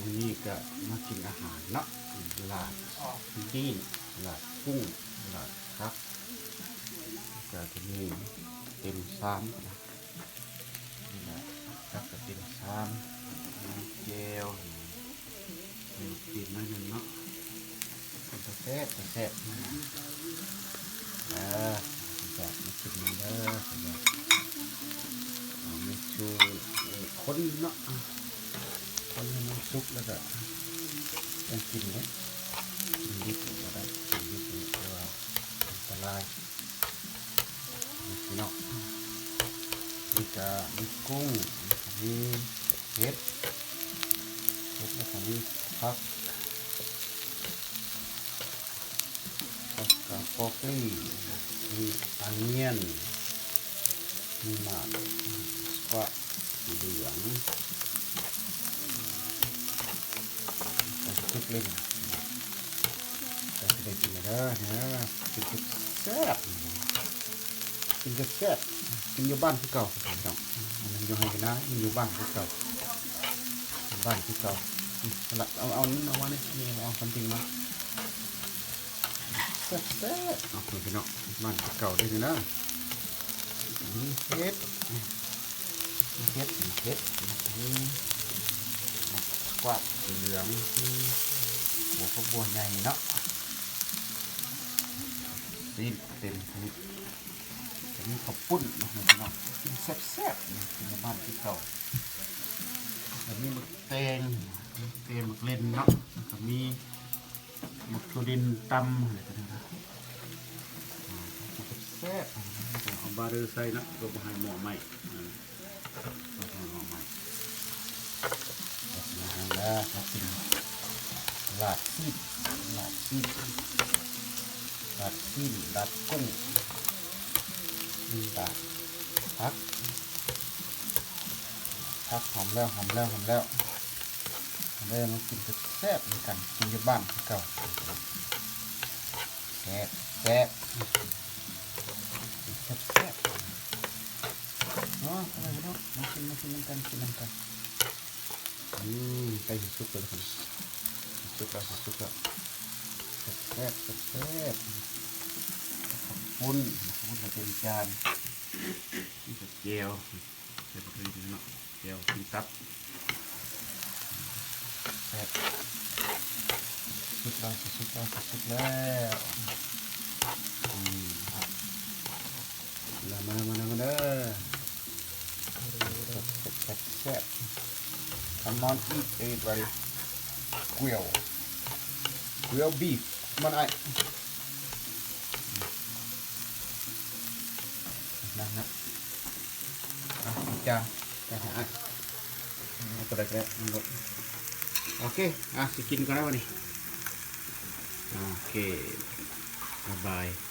วันนี้ก็มากินอาหารเนาะลาดดีลาดกุ้งลาดครับก็จะมีเต็มซ้ำนะนี่แหละครับก็เต็มซ้ำมีเจลมีกินน้อยหนึ่งเนาะเป็นตัวแซ่บนะแซ่บมากินมันเด้อมีชูคนเนาะคนให้มันสุกแล้วก็ยังกินเนี่ยกินดิบก็ได้กินดิบนี่แต่ว่าอันตรายนี่เนาะนี่ก็มีกุ้งมีเห็ดแล้วก็มีผักกาโฟกี้มีอันเนียนมีหมากสควอตเหลืองทุกเล่นแต่ที่ได้กินแล้วเนี่ยกินแซ่บกินแซ่บกินอยู่บ้านที่เก่าครับมันอยู่ให้กันนะมันอยู่บ้านที่เก่าบ้านที่เก่าเอานี่เอามาเนี่ยนี่เอาความจริงมาแซ่บเอาไปเนาะบ้านที่เก่าได้เลยนะมีเห็ดนี่กวาดเหลืองบัวพวกบัวใหญ่เนาะซีนเต็มที่จะมีข้าวปุ้นเนาะกินแซ่บๆกินในบ้านที่เก่าจะมีหมึกแตงหมึกเล่นเนาะก็มีหมึกถั่วดินตำอะไรกันนะแซ่บเอาบาร์เรอร์ใส่นะก็มาให้หม้อใหม่แล้วกินลาดซีดลาดกุ้งมีลาดผักหอมแล้วมากินแซ่บเหมือนกันกินที่บ้านที่เก่าแซ่บเนาะอะไรกันเนาะมากินน้ำกันไปสุกเลยครับสุกแล้วแซ่บขอบคุณมาเป็นจานนี่ก็เจียวใส่ปลาทูเนาะเจียวกินตับแซ่บสุกแล้วมาเด้อแซ่บCome on, eat everybody. Grill beef. Come on, Nah. Cha hả? Cái đấy. Ok, xin con đó đi. Ok. Bye bye.